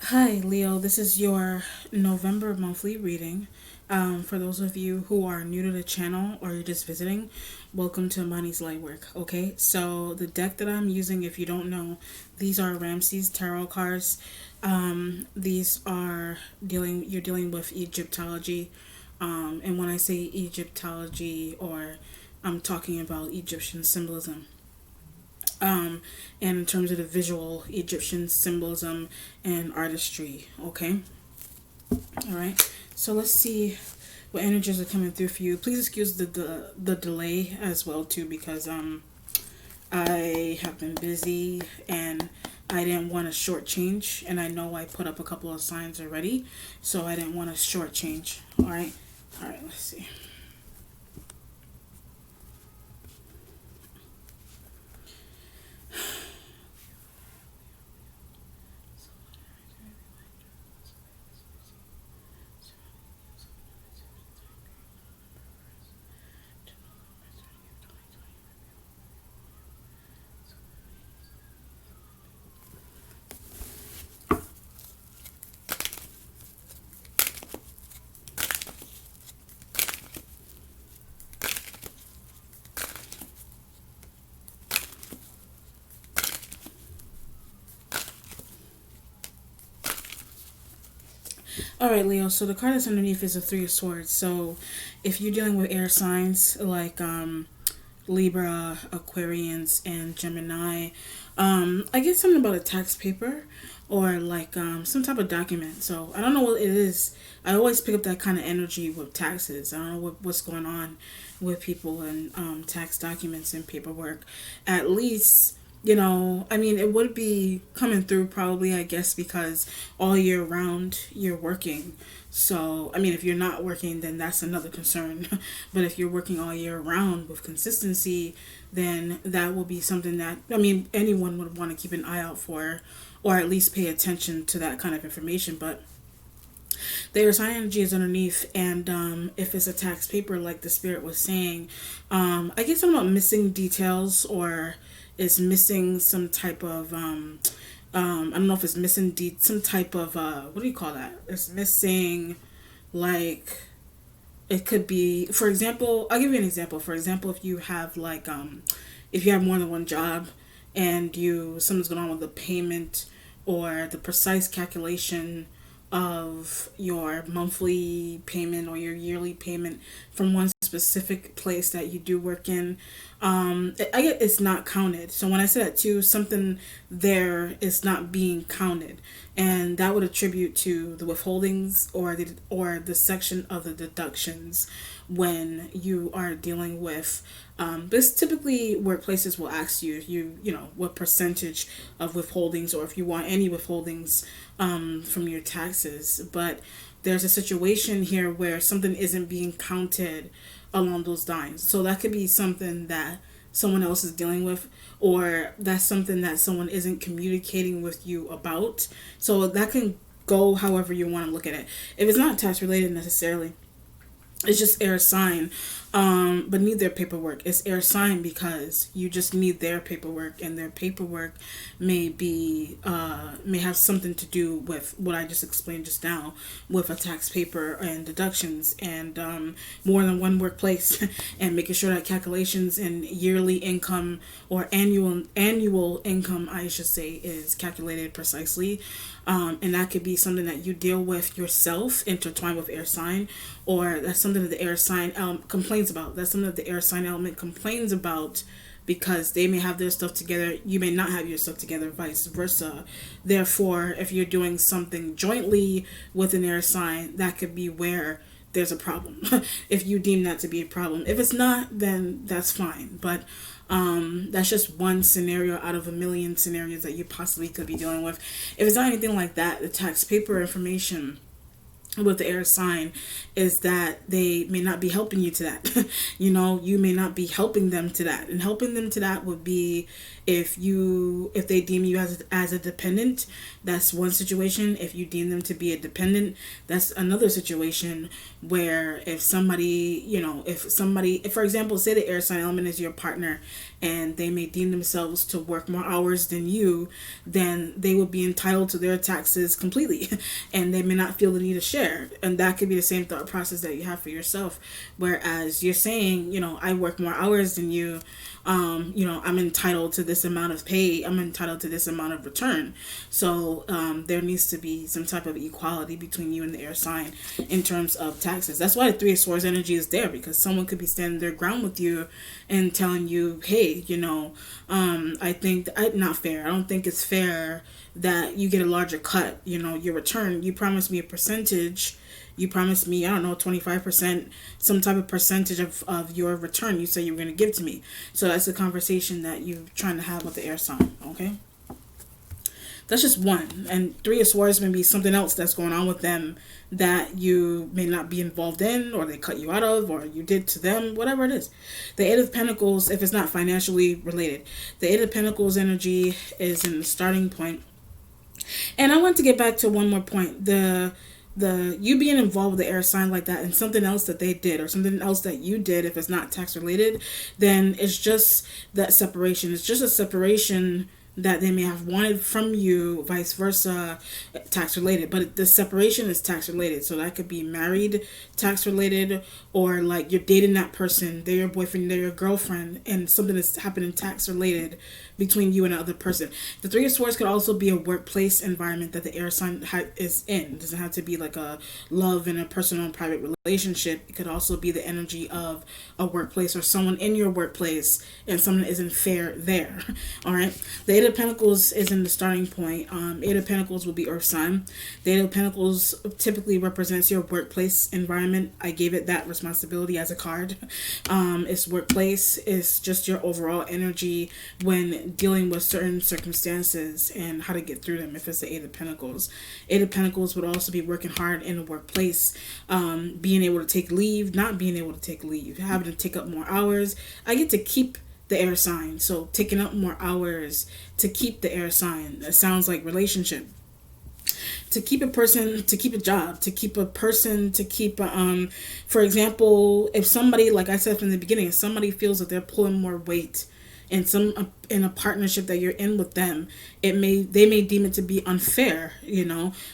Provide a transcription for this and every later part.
Hi, Leo. This is your November monthly reading. For those of you who are new to the channel or you're just visiting, welcome to Money's Lightwork. Okay, so the deck that I'm using, if you don't know, these are Ramses tarot cards. These are you're dealing with Egyptology. And when I say Egyptology, or I'm talking about Egyptian symbolism. And in terms of the visual Egyptian symbolism and artistry. Okay, all right. So let's see what energies are coming through for you. Please excuse the delay as well too, because I have been busy and I didn't want to shortchange, and I know I put up a couple of signs already, so I didn't want to shortchange. All right. Let's see. All right, Leo. So the card that's underneath is a Three of Swords. So if you're dealing with air signs like Libra, Aquarians, and Gemini, I get something about a tax paper or like some type of document. So I don't know what it is. I always pick up that kind of energy with taxes. I don't know what's going on with people and tax documents and paperwork. At least, I mean, it would be coming through probably, I guess, because all year round you're working. So, I mean, if you're not working, then that's another concern. But if you're working all year round with consistency, then that will be something that, I mean, anyone would want to keep an eye out for, or at least pay attention to that kind of information. But the sign energy is underneath, and if it's a tax paper, like the spirit was saying, I guess I'm about missing details, or is missing some type of I don't know if it's missing some type of what do you call that? It's missing, like, it could be, for example, I'll give you an example. For example, if you have like if you have more than one job and something's going on with the payment or the precise calculation of your monthly payment or your yearly payment from one specific place that you do work in, I get it's not counted. So when I say that too, something there is not being counted, and that would attribute to the withholdings or the section of the deductions when you are dealing with this. Typically workplaces will ask you what percentage of withholdings, or if you want any withholdings from your taxes. But there's a situation here where something isn't being counted along those lines. So that could be something that someone else is dealing with, or that's something that someone isn't communicating with you about. So that can go however you want to look at it. If it's not tax related necessarily, it's just air sign, but need their paperwork. It's air sign because you just need their paperwork, and their paperwork may have something to do with what I just explained just now, with a tax paper and deductions, and more than one workplace, and making sure that calculations and yearly income, or annual income, I should say, is calculated precisely. And that could be something that you deal with yourself, intertwined with air sign, or that's something that the air sign complains about. That's something that the air sign element complains about, because they may have their stuff together, you may not have your stuff together, vice versa. Therefore, if you're doing something jointly with an air sign, that could be where there's a problem. If you deem that to be a problem. If it's not, then that's fine. But that's just one scenario out of a million scenarios that you possibly could be dealing with. If it's not anything like that, the tax paper information with the air sign is that they may not be helping you to that. You may not be helping them to that, and helping them to that would be if they deem you as a dependent. That's one situation. If you deem them to be a dependent, that's another situation. Where if somebody, if for example, say the air sign element is your partner, and they may deem themselves to work more hours than you, then they will be entitled to their taxes completely and they may not feel the need to share. And that could be the same thought process that you have for yourself. Whereas you're saying, I work more hours than you, I'm entitled to this amount of pay, I'm entitled to this amount of return. So there needs to be some type of equality between you and the air sign in terms of taxes. That's why the Three of Swords energy is there, because someone could be standing their ground with you and telling you, hey, I think not fair. I don't think it's fair that you get a larger cut. Your return, you promised me a percentage. You promised me, I don't know, 25%, some type of percentage of your return you said you were going to give to me. So that's a conversation that you're trying to have with the air sign, okay? That's just one. And Three of Swords may be something else that's going on with them that you may not be involved in, or they cut you out of, or you did to them, whatever it is. The Eight of Pentacles, if it's not financially related, the Eight of Pentacles energy is in the starting point. And I want to get back to one more point. The you being involved with the air sign like that, and something else that they did or something else that you did, if it's not tax related, then it's just that separation. It's just a separation that they may have wanted from you, vice versa, tax related. But the separation is tax related. So that could be married, tax related, or like you're dating that person, they're your boyfriend, they're your girlfriend, and something that's happening tax related between you and another person. The Three of Swords could also be a workplace environment that the air sign is in. It doesn't have to be like a love and a personal and private relationship. It could also be the energy of a workplace or someone in your workplace and someone isn't fair there. All right. The Eight of Pentacles is in the starting point. Eight of Pentacles will be Earth sign. The Eight of Pentacles typically represents your workplace environment. I gave it that responsibility as a card. It's workplace. It's just your overall energy when dealing with certain circumstances and how to get through them. If it's the Eight of Pentacles, Eight of Pentacles would also be working hard in the workplace, being able to take leave, not being able to take leave, having to take up more hours. I get to keep the air sign, so taking up more hours to keep the air sign. That sounds like relationship. To keep a person, to keep a job, to keep a person, to keep for example, if somebody, like I said from the beginning, if somebody feels that they're pulling more weight in a partnership that you're in with them, they may deem it to be unfair,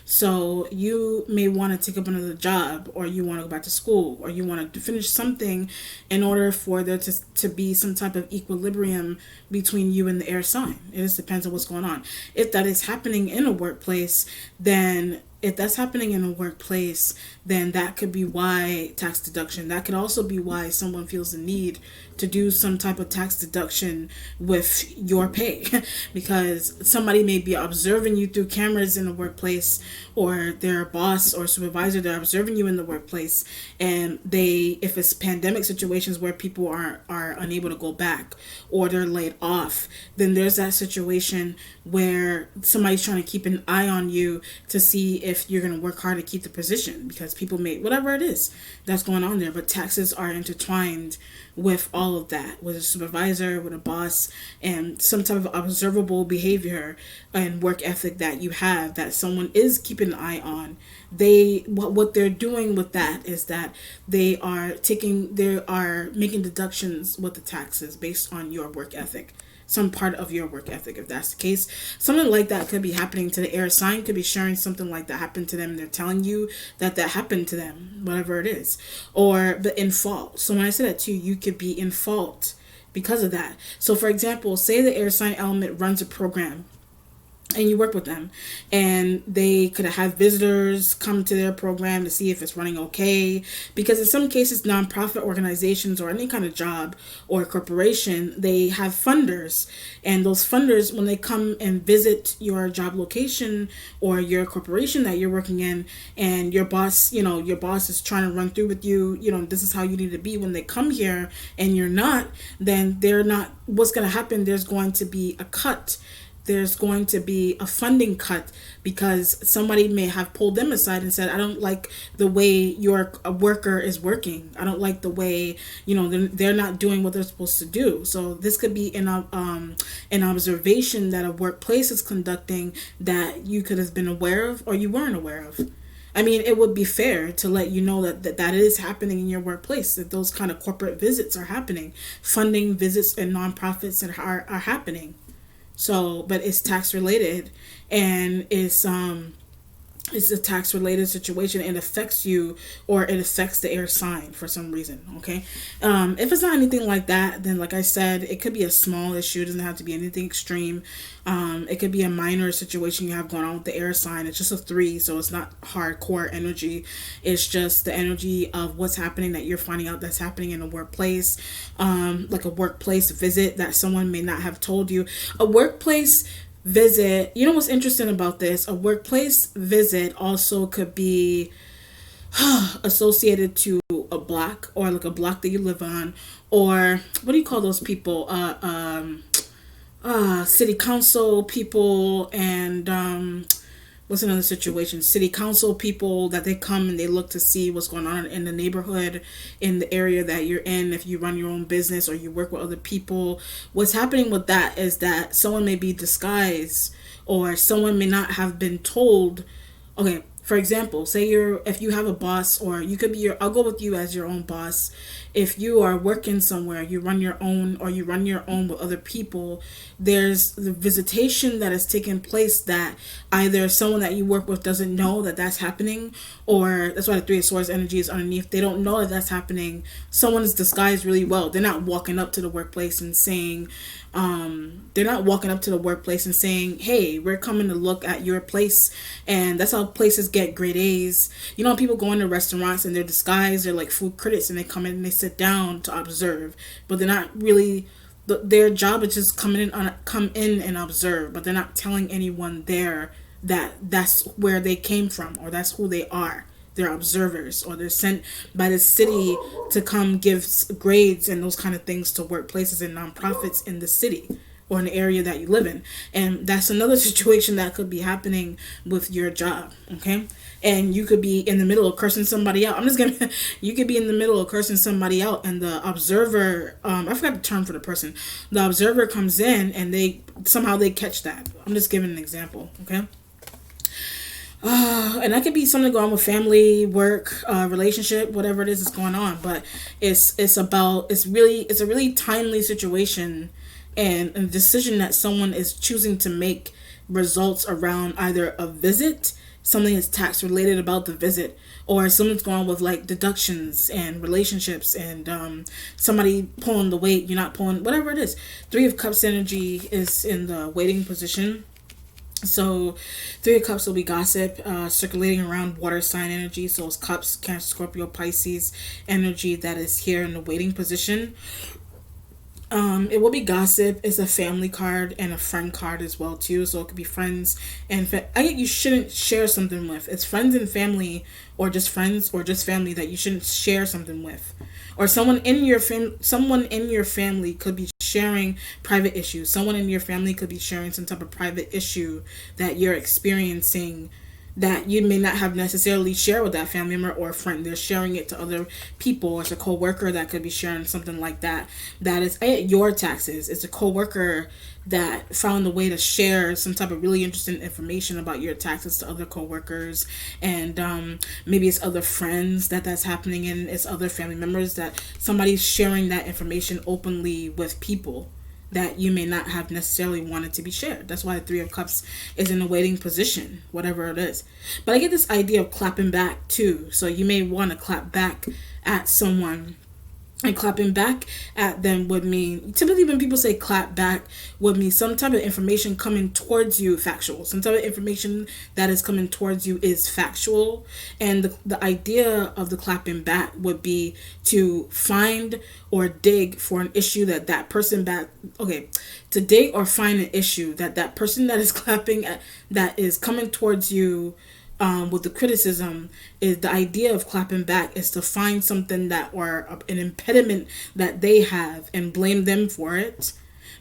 so you may want to take up another job, or you want to go back to school, or you want to finish something in order for there to be some type of equilibrium between you and the air sign. It just depends on what's going on. If that is happening in a workplace, then if that's happening in a workplace, then that could be why tax deduction. That could also be why someone feels the need to do some type of tax deduction with your pay because somebody may be observing you through cameras in the workplace, or their boss or supervisor, they're observing you in the workplace, and if it's pandemic situations where people are unable to go back or they're laid off, then there's that situation where somebody's trying to keep an eye on you to see if you're going to work hard to keep the position, because people may, whatever it is that's going on there. But taxes are intertwined with all of that, with a supervisor, with a boss, and some type of observable behavior and work ethic that you have that someone is keeping an eye on. What they're doing with that is that they are making deductions with the taxes based on your work ethic, some part of your work ethic. If that's the case, something like that could be happening to the air sign, could be sharing something like that happened to them, and they're telling you that happened to them, whatever it is, or the in fault. So when I say that to you, you could be in fault because of that. So for example, say the air sign element runs a program and you work with them, and they could have visitors come to their program to see if it's running okay, because in some cases nonprofit organizations or any kind of job or corporation, they have funders, and those funders, when they come and visit your job location or your corporation that you're working in, and your boss is trying to run through with you, this is how you need to be when they come here, and you're not, then what's going to happen, there's going to be a cut there's going to be a funding cut because somebody may have pulled them aside and said, I don't like the way your worker is working. I don't like the way, they're not doing what they're supposed to do. So this could be an observation that a workplace is conducting that you could have been aware of or you weren't aware of. I mean, it would be fair to let you know that is happening in your workplace, that those kind of corporate visits are happening. Funding visits and nonprofits are happening. So, but it's tax related, and it's a tax related situation. It affects you, or it affects the air sign for some reason. Okay. If it's not anything like that, then like I said, it could be a small issue. It doesn't have to be anything extreme. It could be a minor situation you have going on with the air sign. It's just a 3, so it's not hardcore energy. It's just the energy of what's happening that you're finding out that's happening in a workplace, like a workplace visit that someone may not have told you. A workplace visit, you know what's interesting about this? A workplace visit also could be associated to a block, or like a block that you live on, or what do you call those people? City council people, and what's another situation? City council people that they come and they look to see what's going on in the neighborhood, in the area that you're in. If you run your own business or you work with other people, what's happening with that is that someone may be disguised, or someone may not have been told. Okay, for example, say if you have a boss, or you could be I'll go with you as your own boss. If you are working somewhere, you run your own, or you run your own with other people, there's the visitation that is taking place that either someone that you work with doesn't know that that's happening, or that's why the 3 of Swords energy is underneath. They don't know that that's happening. Someone is disguised really well. They're not walking up to the workplace and saying, hey, we're coming to look at your place. And that's how places get grade A's. You know, people go into restaurants and they're disguised, they're like food critics, and they come in and they sit down to observe, but they're not really, their job is just come in and observe, but they're not telling anyone there that that's where they came from, or that's who they are. They're observers, or they're sent by the city to come give grades and those kind of things to workplaces and nonprofits in the city or in the area that you live in. And that's another situation that could be happening with your job. Okay. And you could be in the middle of cursing somebody out. You could be in the middle of cursing somebody out, and the observer, I forgot the term for the person. The observer comes in and they catch that. I'm just giving an example. Okay. And that could be something going on with family, work, relationship, whatever it is that's going on. But it's a really timely situation, and a decision that someone is choosing to make results around either a visit, something that's tax related about the visit, or something's going on with like deductions and relationships, and somebody pulling the weight, you're not pulling, whatever it is. 3 of Cups energy is in the waiting position. So 3 of Cups will be gossip, circulating around water sign energy. So it's Cups, Cancer, Scorpio, Pisces energy that is here in the waiting position. It will be gossip. It's a family card and a friend card as well too. So it could be friends and I get you shouldn't share something with. It's friends and family, or just friends, or just family that you shouldn't share something with. Or someone in your family could be sharing private issues. Someone in your family could be sharing some type of private issue that you're experiencing that you may not have necessarily share with that family member or friend. They're sharing it to other people. It's a co-worker that could be sharing something like that. That is your taxes. It's a co-worker that found a way to share some type of really interesting information about your taxes to other co-workers. And maybe it's other friends that's happening in. It's other family members that somebody's sharing that information openly with people that you may not have necessarily wanted to be shared. That's why the 3 of Cups is in a waiting position, whatever it is. But I get this idea of clapping back too. So you may want to clap back at someone. And clapping back at them would mean, typically when people say clap back, would mean some type of information coming towards you, factual. Some type of information that is coming towards you is factual. And the idea of the clapping back would be to find or dig for an issue that person to dig or find an issue that person that is clapping at, that is coming towards you, with the criticism, is the idea of clapping back is to find something that, or an impediment that they have, and blame them for it.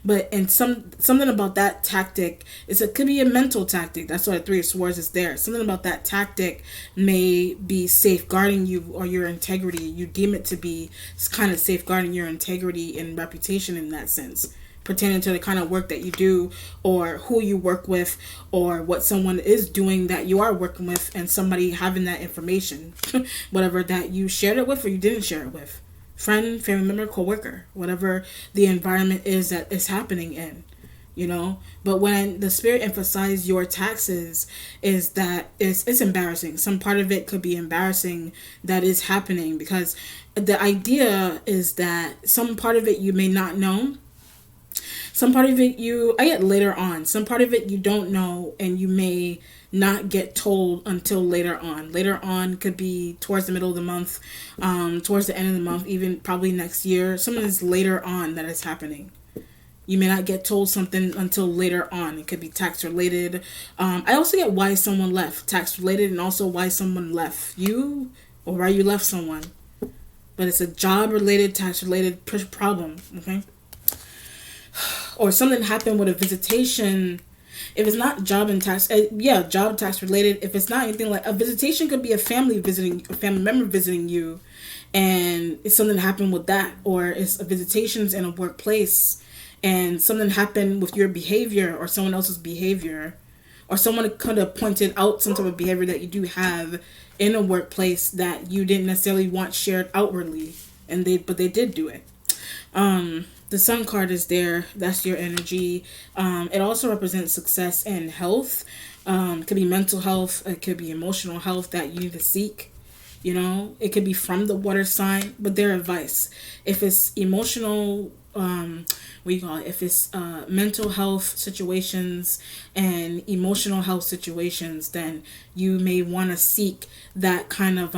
But and something about that tactic is, it could be a mental tactic. That's why the Three of Swords is there. Something about that tactic may be safeguarding you or your integrity. You deem it to be kind of safeguarding your integrity and reputation in that sense, pertaining to the kind of work that you do, or who you work with, or what someone is doing that you are working with, and somebody having that information, whatever that you shared it with or you didn't share it with. Friend, family member, co-worker, whatever the environment is that is happening in, you know. But when the spirit emphasizes your taxes, is that it's embarrassing. Some part of it could be embarrassing that is happening, because the idea is that some part of it you may not know. Some part of it I get later on. Some part of it you don't know, and you may not get told until later on. Later on could be towards the middle of the month, towards the end of the month, even probably next year. Something is later on that is happening. You may not get told something until later on. It could be tax related. I also get why someone left, tax related, and also why someone left you or why you left someone. But it's a job related, tax related problem. Okay. Or something happened with a visitation. If it's not job and tax, job tax related. If it's not anything like a visitation, could be a family member visiting you, and it's something happened with that, or it's a visitations in a workplace, and something happened with your behavior or someone else's behavior, or someone could have pointed out some type of behavior that you do have in a workplace that you didn't necessarily want shared outwardly, but they did do it. The Sun card is there. That's your energy. It also represents success and health. It could be mental health. It could be emotional health that you need to seek. You know, it could be from the water sign, but their advice. If it's emotional, if it's mental health situations and emotional health situations, then you may want to seek that kind of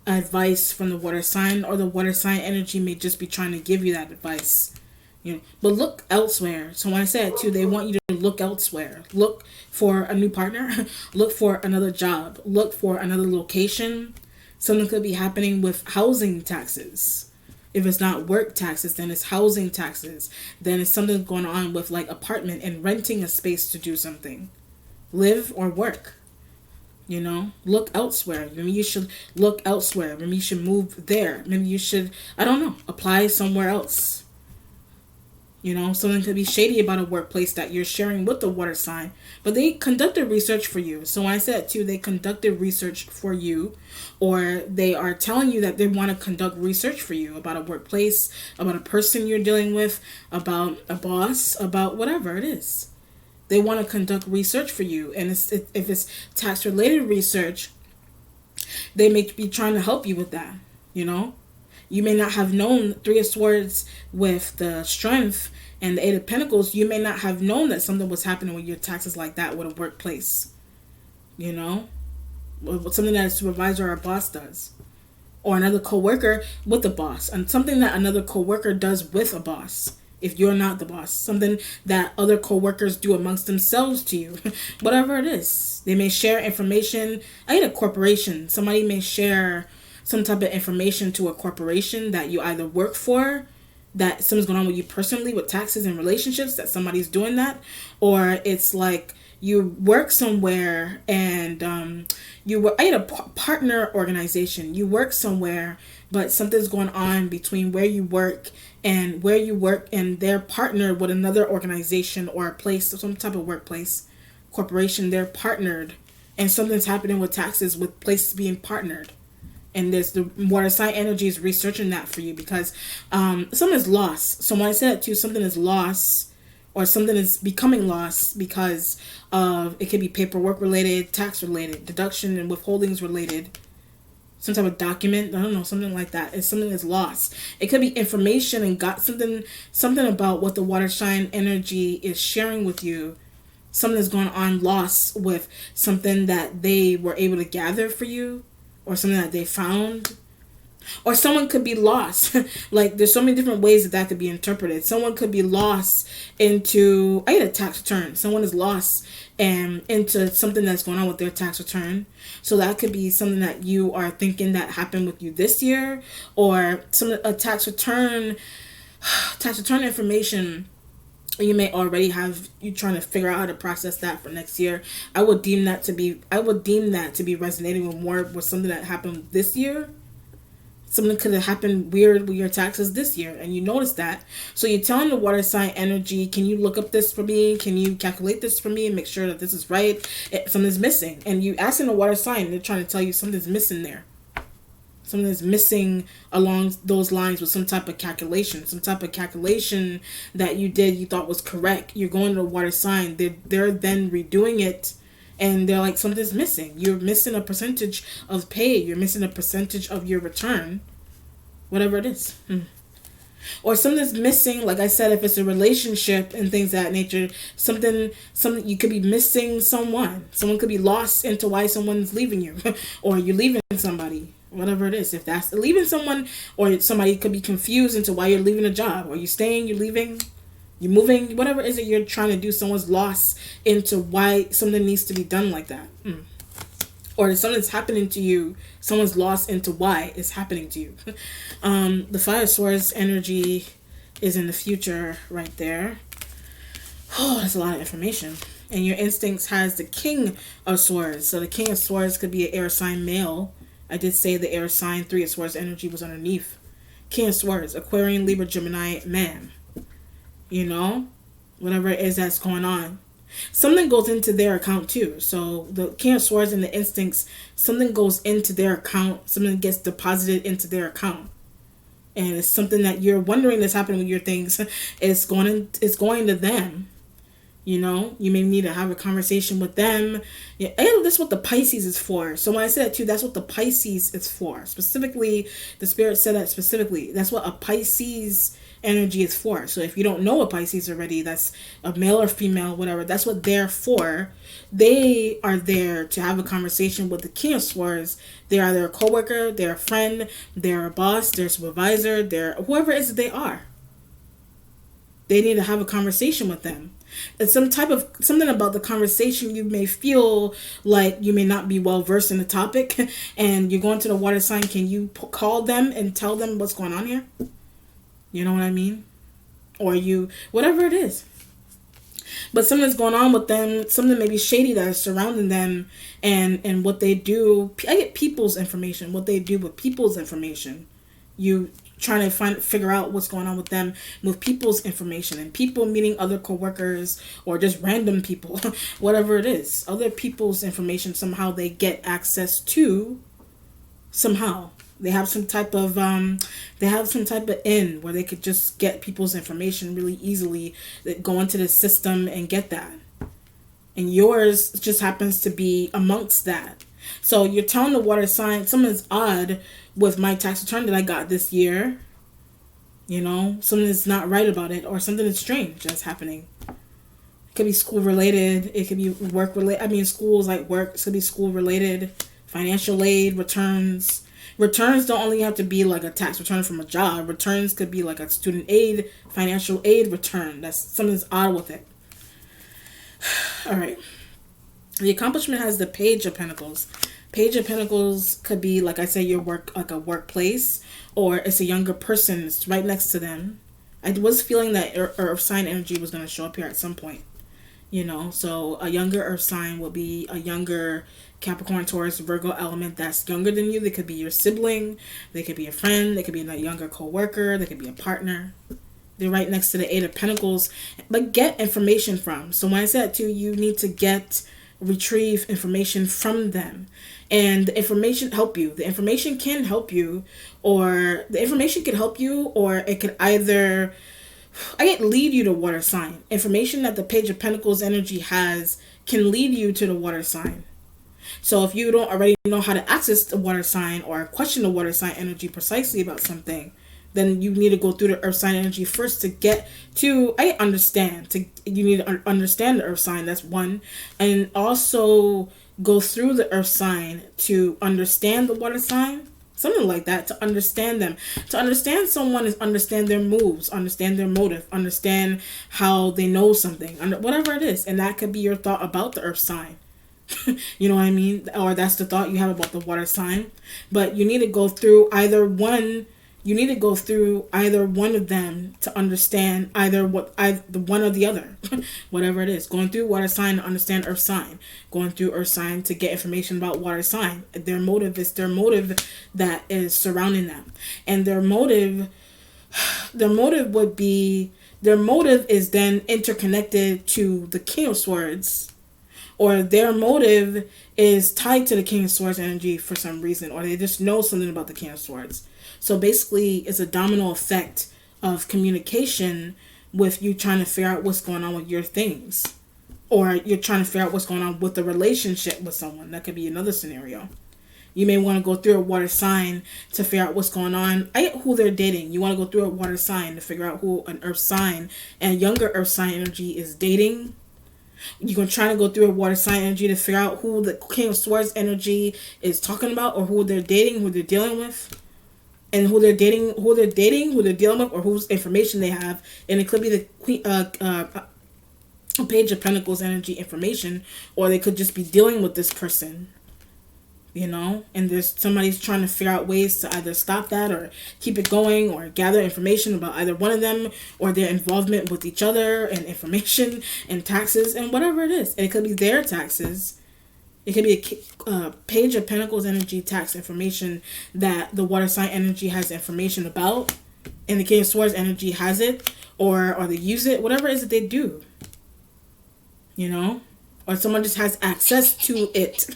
advice from the water sign, or the water sign energy may just be trying to give you that advice, you know. But look elsewhere. So when I said too, they want you to look elsewhere. Look for a new partner. Look for another job. Look for another location. Something could be happening with housing taxes. If it's not work taxes, then it's housing taxes. Then it's something going on with like apartment and renting a space to do something, live or work. You know, look elsewhere. Maybe you should look elsewhere. Maybe you should move there. Maybe you should, I don't know, apply somewhere else. You know, something could be shady about a workplace that you're sharing with the water sign, but they conducted research for you. So when I said too, they conducted research for you, or they are telling you that they want to conduct research for you about a workplace, about a person you're dealing with, about a boss, about whatever it is. They want to conduct research for you. And if it's tax-related research, they may be trying to help you with that, you know? You may not have known Three of Swords with the Strength and the Eight of Pentacles. You may not have known that something was happening with your taxes like that with a workplace, you know? Something that a supervisor or a boss does. Or another coworker with a boss. And something that another coworker does with a boss. If you're not the boss, something that other coworkers do amongst themselves to you, whatever it is, they may share information. I had a corporation. Somebody may share some type of information to a corporation that you either work for, that something's going on with you personally with taxes and relationships, that somebody's doing that, or it's like you work somewhere and I had a partner organization. You work somewhere, but something's going on between where you work and they're partnered with another organization or a place, some type of workplace, corporation. They're partnered, and something's happening with taxes with places being partnered. And there's the water sign energy is researching that for you, because something is lost. So when I said too, something is lost, or something is becoming lost because of, it could be paperwork related, tax related, deduction and withholdings related, some type of document, I don't know, something like that. It's something that's lost. It could be information and got something about what the water sign energy is sharing with you. Something that's going on lost with something that they were able to gather for you, or something that they found. Or someone could be lost. Like, there's so many different ways that could be interpreted. Someone could be lost into, I had a tax return. Someone is lost and into something that's going on with their tax return. So that could be something that you are thinking that happened with you this year, or a tax return information You may already have you trying to figure out how to process that for next year. I would deem that to be resonating with more with something that happened this year. Something could have happened weird with your taxes this year, and you notice that. So you're telling the water sign energy, can you look up this for me? Can you calculate this for me and make sure that this is right? Something's missing. And you asking the water sign, they're trying to tell you something's missing there. Something is missing along those lines with some type of calculation. Some type of calculation that you did, you thought was correct. You're going to the water sign. They're then redoing it. And they're like, something's missing. You're missing a percentage of pay. You're missing a percentage of your return. Whatever it is. Or something's missing, like I said, if it's a relationship and things of that nature, something you could be missing someone. Someone could be lost into why someone's leaving you. Or you're leaving somebody. Whatever it is. If that's leaving someone, or somebody could be confused into why you're leaving a job. Or you're staying, you're leaving, you're moving, whatever it is that you're trying to do, someone's lost into why something needs to be done like that. Or something's happening to you, someone's lost into why it's happening to you. The Five of Swords energy is in the future right there. Oh, that's a lot of information. And your instincts has the King of Swords. So the King of Swords could be an air sign male. I did say the air sign, Three of Swords energy was underneath. King of Swords, Aquarian, Libra, Gemini, man. You know, whatever it is that's going on. Something goes into their account too. So the King of Swords and the instincts, something goes into their account. Something gets deposited into their account. And it's something that you're wondering that's happening with your things. It's going to them. You know, you may need to have a conversation with them. Yeah, and that's what the Pisces is for. So when I say that too, that's what the Pisces is for. Specifically, the Spirit said that specifically. That's what a Pisces energy is for. So if you don't know a Pisces already, that's a male or female, whatever, that's what they're for. They are there to have a conversation with the King of Swords. They're either a coworker, they're a friend, they're a boss, they're a supervisor, they're whoever it is that they are. They need to have a conversation with them. It's something about the conversation. You may feel like you may not be well versed in the topic, and you're going to the water sign. Can you call them and tell them what's going on here? You know what I mean? Or whatever it is. But something's going on with them. Something maybe shady that is surrounding them, and what they do. I get people's information. What they do with people's information. You trying to figure out what's going on with them with people's information, and people meaning other co-workers or just random people, whatever it is, other people's information. Somehow they get access to. Somehow they have some type of in where they could just get people's information really easily. That go into the system and get that, and yours just happens to be amongst that. So you're telling the water sign something's odd with my tax return that I got this year. You know, something is not right about it, or something is strange that's happening. It could be school related. It could be work related. I mean, schools like work. It could be school related. Financial aid, returns. Returns don't only have to be like a tax return from a job. Returns could be like a student aid, financial aid return. That's something's odd with it. All right. The accomplishment has the Page of Pentacles. Page of Pentacles could be, like I say, your work, like a workplace, or it's a younger person. It's right next to them. I was feeling that Earth sign energy was going to show up here at some point. You know, so a younger Earth sign will be a younger Capricorn, Taurus, Virgo element that's younger than you. They could be your sibling. They could be a friend. They could be a younger co-worker. They could be a partner. They're right next to the Eight of Pentacles. But get information from. So when I said to you, need to retrieve information from them. And the information help you. The information can help you, or the information could help you, or it could either lead you to water sign. Information that the Page of Pentacles energy has can lead you to the water sign. So if you don't already know how to access the water sign or question the water sign energy precisely about something, then you need to go through the Earth sign energy first to get to, you need to understand the Earth sign. That's one. And also go through the Earth sign to understand the water sign. Something like that, to understand them. To understand someone is understand their moves, understand their motive, understand how they know something, whatever it is. And that could be your thought about the Earth sign. You know what I mean? Or that's the thought you have about the water sign. But you need to go through either one, You need to go through either one of them to understand either the one or the other, whatever it is. Going through water sign to understand earth sign. Going through earth sign to get information about water sign. Their motive is their motive that is surrounding them, and their motive would be their motive is then interconnected to the King of Swords, or their motive is tied to the King of Swords energy for some reason, or they just know something about the King of Swords. So basically, it's a domino effect of communication with you trying to figure out what's going on with your things. Or you're trying to figure out what's going on with the relationship with someone. That could be another scenario. You may want to go through a water sign to figure out what's going on. Who they're dating. You want to go through a water sign to figure out who an earth sign and younger earth sign energy is dating. You're going to try to go through a water sign energy to figure out who the King of Swords energy is talking about, or who they're dating, who they're dealing with. And who they're dating, who they're dealing with, or whose information they have. And it could be the Page of Pentacles energy information, or they could just be dealing with this person, you know, and there's somebody's trying to figure out ways to either stop that or keep it going, or gather information about either one of them or their involvement with each other, and information and taxes and whatever it is. And it could be their taxes. It could be a Page of Pentacles energy tax information that the water sign energy has information about, and the King of Swords energy has it, or they use it, whatever it is that they do, you know, or someone just has access to it,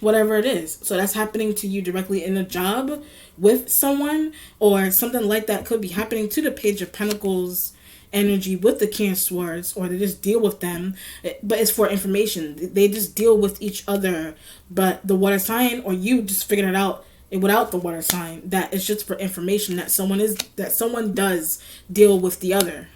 whatever it is. So that's happening to you directly in a job with someone, or something like that could be happening to the Page of Pentacles energy with the King of Swords, or they just deal with them, but it's for information. They just deal with each other, but the water sign or you just figured it out without the water sign that it's just for information that someone does deal with the other.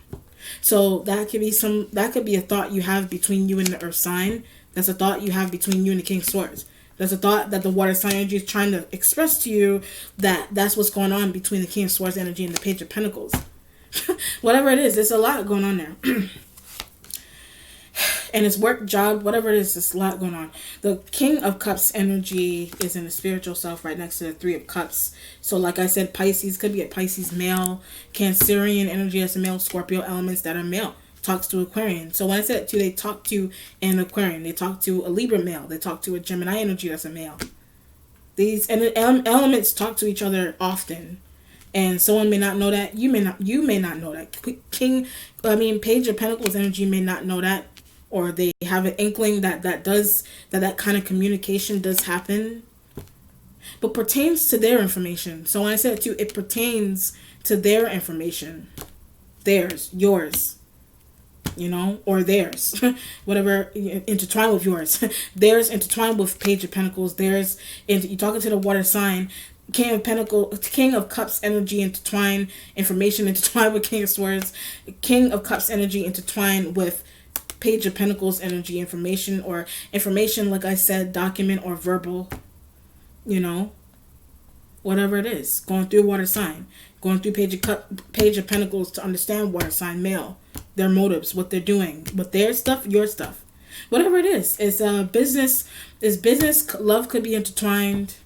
So that could be a thought you have between you and the earth sign. That's a thought you have between you and the King of Swords. That's a thought that the water sign energy is trying to express to you, that's what's going on between the King of Swords energy and the Page of Pentacles. Whatever it is, there's a lot going on there. And it's work, job, whatever it is, there's a lot going on. The King of Cups energy is in the spiritual self right next to the Three of Cups. So like I said, Pisces could be a Pisces male. Cancerian energy as a male. Scorpio elements that are male. Talks to Aquarian. So when I said it too, they talk to an Aquarian. They talk to a Libra male. They talk to a Gemini energy that's a male. These elements talk to each other often. And someone may not know that. You may not know that. Page of Pentacles energy may not know that, or they have an inkling that kind of communication does happen, but pertains to their information. So when I said it too, it pertains to their information, theirs, yours, you know, or theirs, whatever, intertwined with yours. Theirs intertwined with Page of Pentacles. Theirs, and you're talking to the water sign. King of Cups energy intertwined, information intertwined with King of Swords. King of Cups energy intertwined with Page of Pentacles energy, information, like I said, document or verbal, you know, whatever it is. Going through water sign, going through Page of Pentacles to understand water sign male, their motives, what they're doing, but their stuff, your stuff, whatever it is. It's business. Love could be intertwined.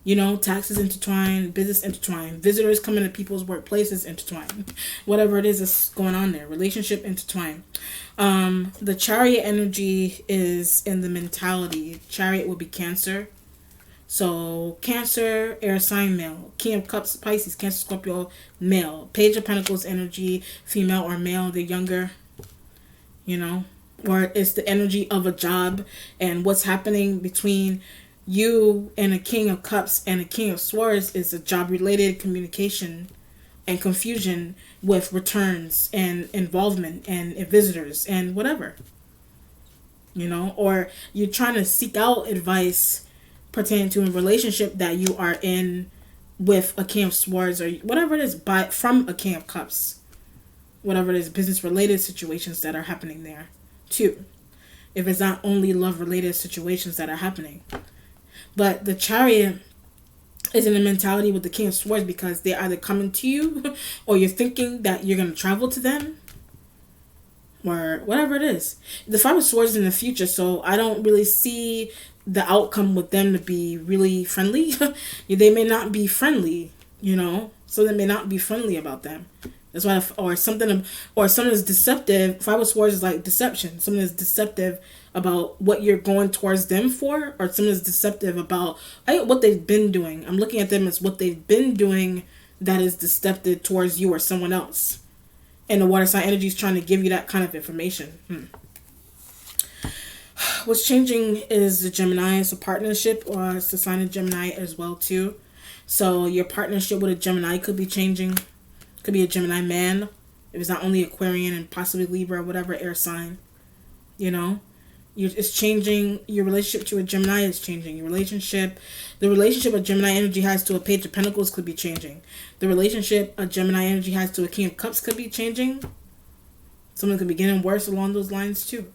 You know, taxes intertwined, business intertwined, visitors coming to people's workplaces intertwined. Whatever it is that's going on there, relationship intertwined. The Chariot energy is in the mentality. Chariot would be Cancer. So Cancer, air sign male. King of Cups, Pisces, Cancer, Scorpio, male. Page of Pentacles energy, female or male, they're younger. You know, or it's the energy of a job and what's happening between you and a King of Cups and a King of Swords is a job-related communication and confusion with returns and involvement and visitors and whatever. You know, or you're trying to seek out advice pertaining to a relationship that you are in with a King of Swords or whatever it is from a King of Cups. Whatever it is, business-related situations that are happening there too. If it's not only love-related situations that are happening. But the Chariot is in the mentality with the King of Swords because they're either coming to you or you're thinking that you're going to travel to them or whatever it is. The Five of Swords is in the future, so I don't really see the outcome with them to be really friendly. They may not be friendly, you know, so they may not be friendly about them. That's why, or something is deceptive. Five of Swords is like deception. Something is deceptive about what you're going towards them for, or something is deceptive about what they've been doing. I'm looking at them as what they've been doing that is deceptive towards you or someone else. And the water sign energy is trying to give you that kind of information. What's changing is the Gemini. It's a partnership, or it's the sign of Gemini as well too. So your partnership with a Gemini could be changing. Could be a Gemini man. If it's not only Aquarian and possibly Libra or whatever air sign. You know? It's changing. Your relationship to a Gemini is changing. The relationship a Gemini energy has to a Page of Pentacles could be changing. The relationship a Gemini energy has to a King of Cups could be changing. Someone could be getting worse along those lines too.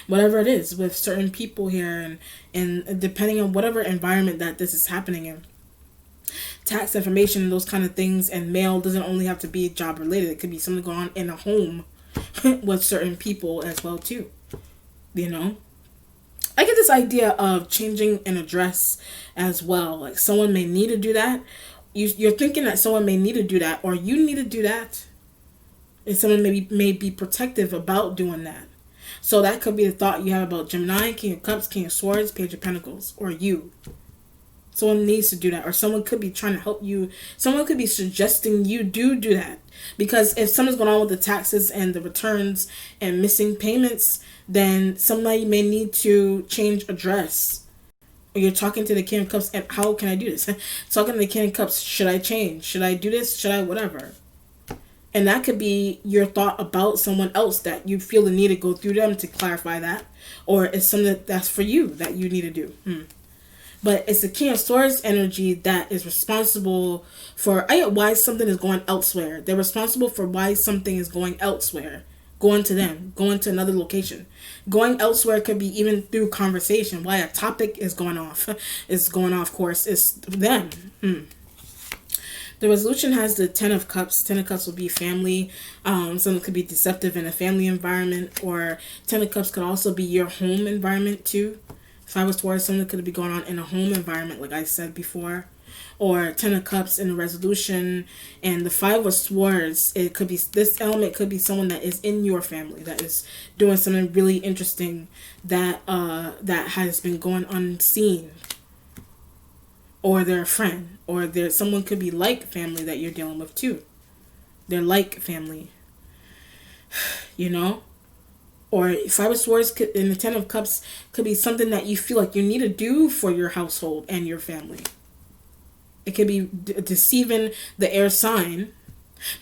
Whatever it is with certain people here, and depending on whatever environment that this is happening in. Tax information and those kind of things, and mail doesn't only have to be job related. It could be something going on in a home with certain people as well too. You know, I get this idea of changing an address as well. Like someone may need to do that. You're thinking that someone may need to do that, or you need to do that, and someone may be protective about doing that. So that could be the thought you have about Gemini, King of Cups, King of Swords, Page of Pentacles, or you. Someone needs to do that, or someone could be trying to help you. Someone could be suggesting you do that. Because if something's going on with the taxes and the returns and missing payments, then somebody may need to change address. Or you're talking to the King of Cups, and how can I do this? Talking to the King of Cups, should I change? Should I do this? Should I whatever? And that could be your thought about someone else that you feel the need to go through them to clarify that. Or it's something that's for you that you need to do. But it's the King of Swords energy that is responsible for why something is going elsewhere. They're responsible for why something is going elsewhere. Going to them. Going to another location. Going elsewhere could be even through conversation. Why a topic is going off. Is going off course. It's them. The resolution has the Ten of Cups. Ten of Cups will be family. Something could be deceptive in a family environment. Or Ten of Cups could also be your home environment too. Five of Swords, something could be going on in a home environment, like I said before. Or Ten of Cups in a resolution. And the Five of Swords, it could be, this element could be someone that is in your family, that is doing something really interesting that has been going unseen. Or they're a friend. Or someone could be like family that you're dealing with too. They're like family. You know? Or Five of Swords and the Ten of Cups could be something that you feel like you need to do for your household and your family. It could be deceiving the air sign.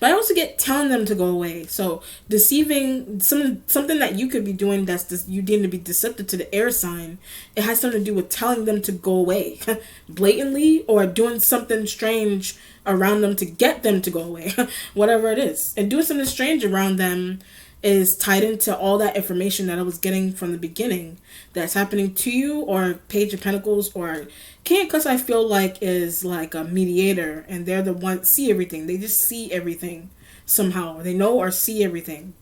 But I also get telling them to go away. So deceiving, something that you could be doing you deem to be deceptive to the air sign. It has something to do with telling them to go away. Blatantly, or doing something strange around them to get them to go away. Whatever it is. And doing something strange around them is tied into all that information that I was getting from the beginning that's happening to you, or Page of Pentacles, or King of Cups I feel like is like a mediator, and they're the one see everything. They just see everything somehow. They know or see everything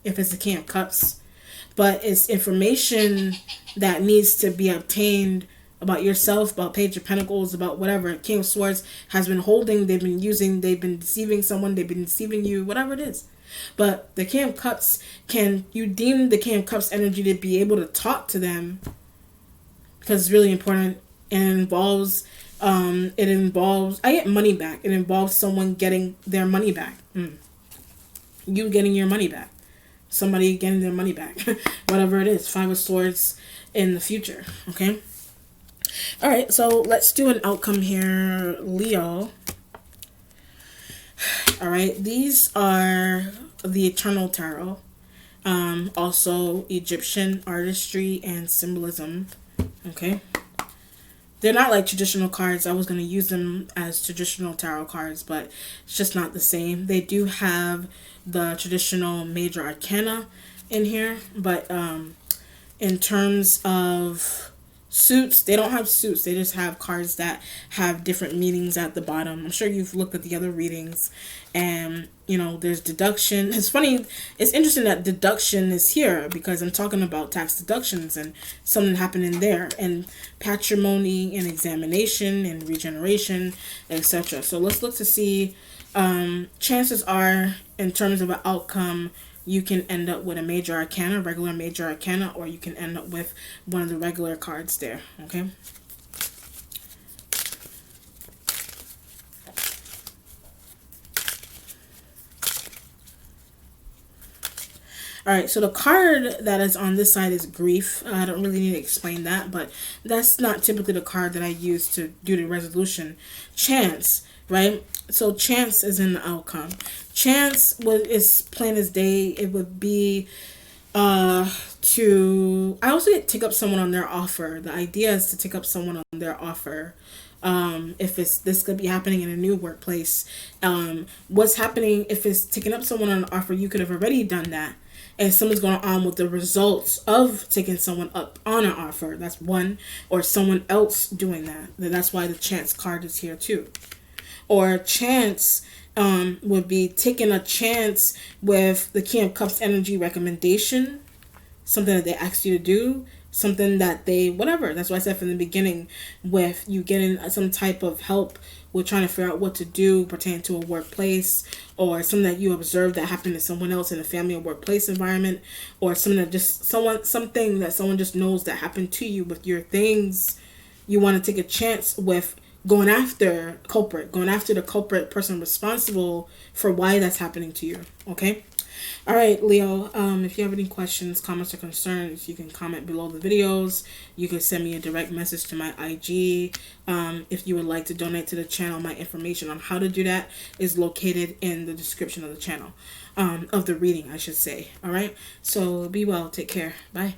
if it's the King of Cups. But it's information that needs to be obtained about yourself, about Page of Pentacles, about whatever King of Swords has been holding, they've been using, they've been deceiving someone, they've been deceiving you, whatever it is. But the King of Cups, you deem the King of Cups energy to be able to talk to them, because it's really important, and it involves I get money back. It involves someone getting their money back. You getting your money back. Somebody getting their money back. Whatever it is. Five of Swords in the future. Okay? Alright, so let's do an outcome here, Leo. Alright, these are the Eternal Tarot. Also Egyptian artistry and symbolism. Okay? They're not like traditional cards. I was going to use them as traditional tarot cards, but it's just not the same. They do have the traditional major arcana in here, but in terms of suits. They don't have suits. They just have cards that have different meanings at the bottom. I'm sure you've looked at the other readings, and you know there's deduction. It's funny. It's interesting that deduction is here because I'm talking about tax deductions and something happening there, and patrimony and examination and regeneration, etc. So let's look to see. Chances are, in terms of an outcome, you can end up with a major arcana, regular major arcana, or you can end up with one of the regular cards there, okay? All right, so the card that is on this side is grief. I don't really need to explain that, but that's not typically the card that I use to do the resolution. Chance, right? So chance is in the outcome. Chance is plain as day. It would be to, I also take up someone on their offer. The idea is to take up someone on their offer. If it's, this could be happening in a new workplace. What's happening if it's taking up someone on an offer, you could have already done that, and someone's going on with the results of taking someone up on an offer. That's one. Or someone else doing that. That's why the chance card is here too. Or chance would be taking a chance with the King of Cups energy recommendation, something that they asked you to do, something that they, whatever. That's why I said from the beginning, with you getting some type of help with trying to figure out what to do pertaining to a workplace, or something that you observed that happened to someone else in a family or workplace environment, or something that just something that someone just knows that happened to you with your things. You want to take a chance with going after the culprit person responsible for why that's happening to you. Okay. All right, Leo, if you have any questions, comments, or concerns, you can comment below the videos. You can send me a direct message to my IG. If you would like to donate to the channel, my information on how to do that is located in the description of the channel, of the reading, I should say. All right, so be well. Take care. Bye.